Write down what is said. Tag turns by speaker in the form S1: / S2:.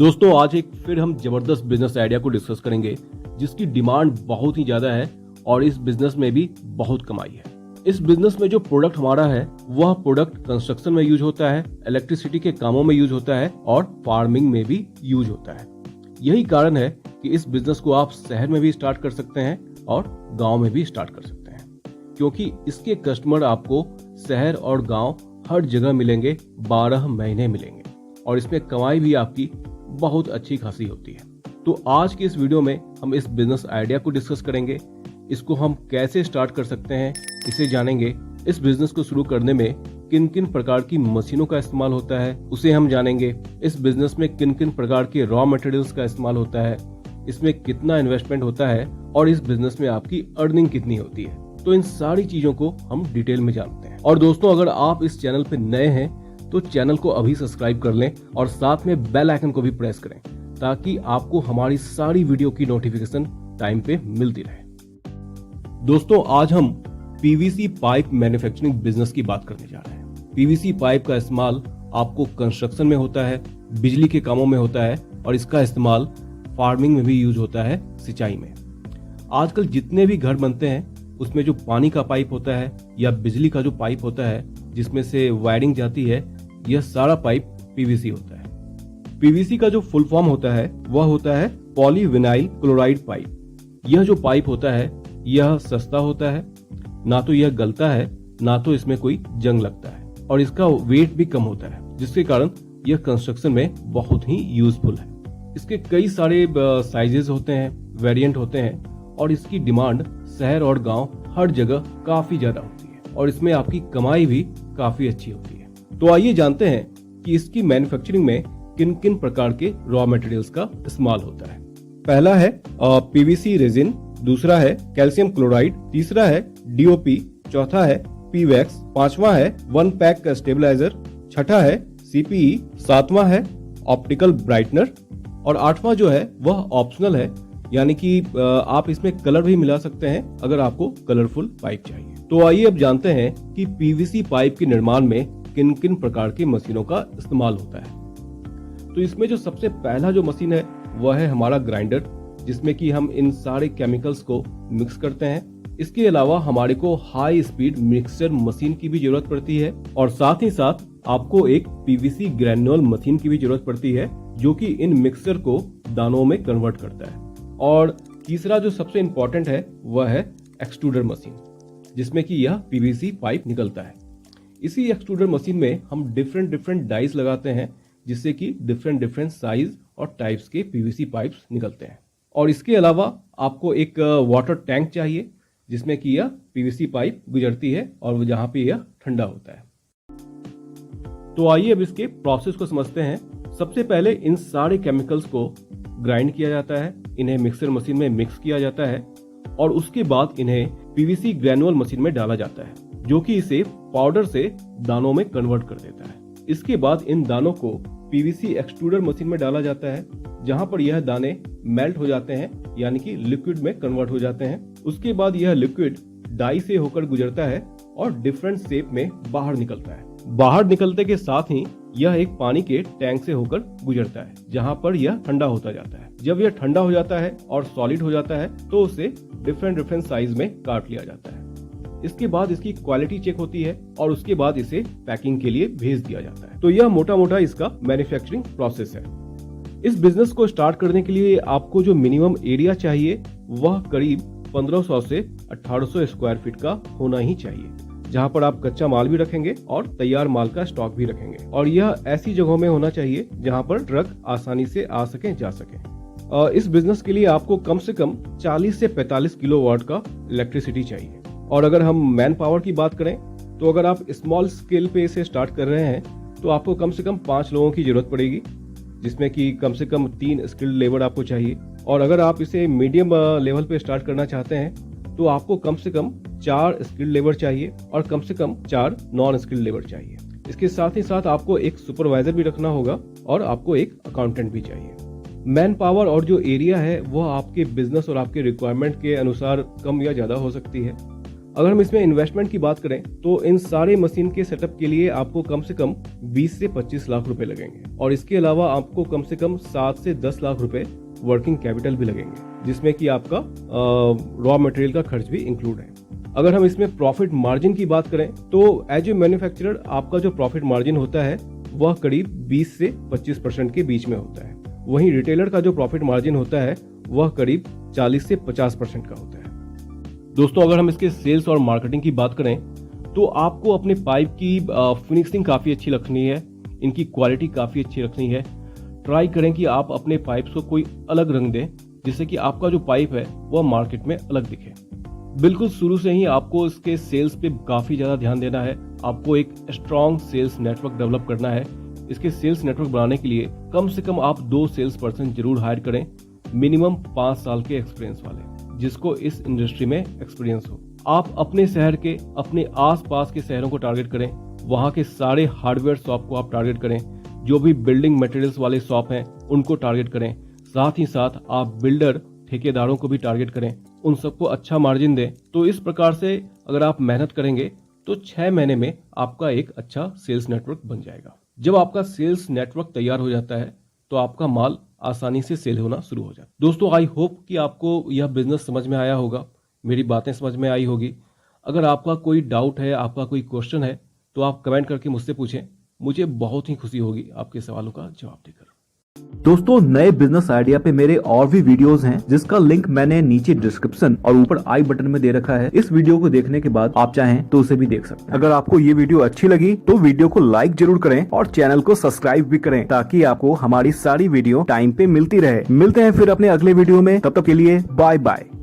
S1: दोस्तों आज एक फिर हम जबरदस्त बिजनेस आइडिया को डिस्कस करेंगे जिसकी डिमांड बहुत ही ज्यादा है और इस बिजनेस में भी बहुत कमाई है। इस बिजनेस में जो प्रोडक्ट हमारा है वह प्रोडक्ट कंस्ट्रक्शन में यूज होता है, इलेक्ट्रिसिटी के कामों में यूज होता है और फार्मिंग में भी यूज होता है। यही कारण है कि इस बिजनेस को आप शहर में भी स्टार्ट कर सकते हैं और गाँव में भी स्टार्ट कर सकते हैं, क्योंकि इसके कस्टमर आपको शहर और गाँव हर जगह मिलेंगे, 12 महीने मिलेंगे और इसमें कमाई भी आपकी बहुत अच्छी खासी होती है। तो आज की इस वीडियो में हम इस बिजनेस आइडिया को डिस्कस करेंगे, इसको हम कैसे स्टार्ट कर सकते हैं इसे जानेंगे। इस बिजनेस को शुरू करने में किन किन प्रकार की मशीनों का इस्तेमाल होता है उसे हम जानेंगे। इस बिजनेस में किन किन प्रकार के रॉ मटेरियल्स का इस्तेमाल होता है, इसमें कितना इन्वेस्टमेंट होता है और इस बिजनेस में आपकी अर्निंग कितनी होती है। तो इन सारी चीजों को हम डिटेल में जानते हैं। और दोस्तों अगर आप इस चैनल पे नए हैं तो चैनल को अभी सब्सक्राइब कर लें और साथ में बेल आइकन को भी प्रेस करें ताकि आपको हमारी सारी वीडियो की नोटिफिकेशन टाइम पे मिलती रहे। दोस्तों आज हम पीवीसी पाइप मैन्युफैक्चरिंग बिजनेस की बात करने जा रहे हैं। पीवीसी पाइप का इस्तेमाल आपको कंस्ट्रक्शन में होता है, बिजली के कामों में होता है और इसका इस्तेमाल फार्मिंग में भी यूज होता है, सिंचाई में। आजकल जितने भी घर बनते हैं उसमें जो पानी का पाइप होता है या बिजली का जो पाइप होता है जिसमें से वायरिंग जाती है, यह सारा पाइप पीवीसी होता है। पीवीसी का जो फुल फॉर्म होता है वह होता है पॉलीविनाइल क्लोराइड पाइप। यह जो पाइप होता है यह सस्ता होता है, ना तो यह गलता है ना तो इसमें कोई जंग लगता है और इसका वेट भी कम होता है, जिसके कारण यह कंस्ट्रक्शन में बहुत ही यूजफुल है। इसके कई सारे साइजेस होते हैं, वेरिएंट होते हैं और इसकी डिमांड शहर और गांव हर जगह काफी ज्यादा होती है और इसमें आपकी कमाई भी काफी अच्छी होती है। तो आइए जानते हैं कि इसकी मैन्युफैक्चरिंग में किन किन प्रकार के रॉ मटेरियल्स का इस्तेमाल होता है। पहला है पीवीसी रेजिन, दूसरा है कैल्शियम क्लोराइड, तीसरा है डीओपी, चौथा है पीवैक्स, पांचवा है वन पैक का स्टेबलाइजर, छठा है सीपीई, सातवां है ऑप्टिकल ब्राइटनर और आठवां जो है वह ऑप्शनल है, यानी कि आप इसमें कलर भी मिला सकते हैं अगर आपको कलरफुल पाइप चाहिए। तो आइए अब जानते हैं कि पीवीसी पाइप के निर्माण में किन किन प्रकार की मशीनों का इस्तेमाल होता है। तो इसमें जो सबसे पहला जो मशीन है वह है हमारा ग्राइंडर, जिसमें कि हम इन सारे केमिकल्स को मिक्स करते हैं। इसके अलावा हमारे को हाई स्पीड मिक्सचर मशीन की भी जरूरत पड़ती है और साथ ही साथ आपको एक पीवीसी ग्रैन्युअल मशीन की भी जरूरत पड़ती है जो कि इन मिक्सचर को दानों में कन्वर्ट करता है। और तीसरा जो सबसे इम्पोर्टेंट है वह है एक्सट्रूडर मशीन, जिसमें कि यह पीवीसी पाइप निकलता है। इसी एक्सट्रूडर मशीन में हम डिफरेंट डाइस लगाते हैं जिससे कि डिफरेंट साइज और टाइप्स के पीवीसी पाइप्स निकलते हैं। और इसके अलावा आपको एक वाटर टैंक चाहिए जिसमें कि यह पीवीसी पाइप गुजरती है और जहां पे यह ठंडा होता है। तो आइए अब इसके प्रोसेस को समझते हैं। सबसे पहले इन सारे केमिकल्स को ग्राइंड किया जाता है, इन्हें मिक्सर मशीन में मिक्स किया जाता है और उसके बाद इन्हें पीवीसी ग्रैन्युअल मशीन में डाला जाता है जो कि इसे पाउडर से दानों में कन्वर्ट कर देता है। इसके बाद इन दानों को पीवीसी एक्सट्रूडर मशीन में डाला जाता है जहां पर यह दाने मेल्ट हो जाते हैं, यानी कि लिक्विड में कन्वर्ट हो जाते हैं। उसके बाद यह लिक्विड डाई से होकर गुजरता है और डिफरेंट शेप में बाहर निकलता है। बाहर निकलते के साथ ही यह एक पानी के टैंक से होकर गुजरता है जहां पर यह ठंडा होता जाता है। जब यह ठंडा हो जाता है और सॉलिड हो जाता है तो उसे डिफरेंट साइज में काट लिया जाता है। इसके बाद इसकी क्वालिटी चेक होती है और उसके बाद इसे पैकिंग के लिए भेज दिया जाता है। तो यह मोटा मोटा इसका मैन्युफैक्चरिंग प्रोसेस है। इस बिजनेस को स्टार्ट करने के लिए आपको जो मिनिमम एरिया चाहिए वह करीब 1500 से 1800 स्क्वायर फीट का होना ही चाहिए, जहां पर आप कच्चा माल भी रखेंगे और तैयार माल का स्टॉक भी रखेंगे। और यह ऐसी जगहों में होना चाहिए जहां पर ट्रक आसानी से आ सके जा सके। इस बिजनेस के लिए आपको कम से कम 40 से 45 किलोवाट का इलेक्ट्रिसिटी चाहिए। और अगर हम मैन पावर की बात करें तो अगर आप स्मॉल स्केल पे इसे स्टार्ट कर रहे हैं तो आपको कम से कम 5 लोगों की जरूरत पड़ेगी, जिसमें कि कम से कम 3 स्किल्ड लेबर आपको चाहिए। और अगर आप इसे मीडियम लेवल पे स्टार्ट करना चाहते हैं तो आपको कम से कम 4 स्किल्ड लेबर चाहिए और कम से कम 4 नॉन स्किल्ड लेबर चाहिए। इसके साथ ही साथ आपको एक सुपरवाइजर भी रखना होगा और आपको एक अकाउंटेंट भी चाहिए। मैन पावर और जो एरिया है वह आपके बिजनेस और आपके रिक्वायरमेंट के अनुसार कम या ज्यादा हो सकती है। अगर हम इसमें इन्वेस्टमेंट की बात करें तो इन सारे मशीन के सेटअप के लिए आपको कम से कम 20 से 25 लाख रुपए लगेंगे और इसके अलावा आपको कम से कम 7 से 10 लाख रुपए वर्किंग कैपिटल भी लगेंगे, जिसमें कि आपका रॉ मटेरियल का खर्च भी इंक्लूड है। अगर हम इसमें प्रॉफिट मार्जिन की बात करें तो एज ए मैन्युफैक्चरर आपका जो प्रॉफिट मार्जिन होता है वह करीब 20 से 25% के बीच में होता है। वहीं रिटेलर का जो प्रॉफिट मार्जिन होता है वह करीब 40 से 50% का होता है। दोस्तों, अगर हम इसके सेल्स और मार्केटिंग की बात करें तो आपको अपने पाइप की फिनिशिंग काफ़ी अच्छी रखनी है, इनकी क्वालिटी काफ़ी अच्छी रखनी है। ट्राई करें कि आप अपने पाइप्स को कोई अलग रंग दें जिससे कि आपका जो पाइप है वह मार्केट में अलग दिखे। बिल्कुल शुरू से ही आपको इसके सेल्स पे काफ़ी ज़्यादा ध्यान देना है। आपको एक स्ट्रॉन्ग सेल्स नेटवर्क डेवलप करना है। इसके सेल्स नेटवर्क बनाने के लिए कम से कम आप 2 सेल्स पर्सन जरूर हायर करें, मिनिमम 5 साल के एक्सपीरियंस वाले, जिसको इस इंडस्ट्री में एक्सपीरियंस हो। आप अपने शहर के, अपने आसपास के शहरों को टारगेट करें, वहां के सारे हार्डवेयर शॉप को आप टारगेट करें, जो भी बिल्डिंग मटेरियल्स वाले शॉप हैं उनको टारगेट करें। साथ ही साथ आप बिल्डर, ठेकेदारों को भी टारगेट करें, उन सबको अच्छा मार्जिन दें। तो इस प्रकार से अगर आप मेहनत करेंगे तो 6 महीने में आपका एक अच्छा सेल्स नेटवर्क बन जाएगा। जब आपका सेल्स नेटवर्क तैयार हो जाता है तो आपका माल आसानी से सेल होना शुरू हो जाता है। दोस्तों, आई होप कि आपको यह बिजनेस समझ में आया होगा, मेरी बातें समझ में आई होगी। अगर आपका कोई डाउट है, आपका कोई क्वेश्चन है तो आप कमेंट करके मुझसे पूछें। मुझे बहुत ही खुशी होगी आपके सवालों का जवाब देकर।
S2: दोस्तों, नए बिजनेस आइडिया पे मेरे और भी वीडियोस हैं जिसका लिंक मैंने नीचे डिस्क्रिप्शन और ऊपर आई बटन में दे रखा है। इस वीडियो को देखने के बाद आप चाहें तो उसे भी देख सकते हैं। अगर आपको ये वीडियो अच्छी लगी तो वीडियो को लाइक जरूर करें और चैनल को सब्सक्राइब भी करें ताकि आपको हमारी सारी वीडियो टाइम पे मिलती रहे। मिलते हैं फिर अपने अगले वीडियो में, तब तक के लिए बाय बाय।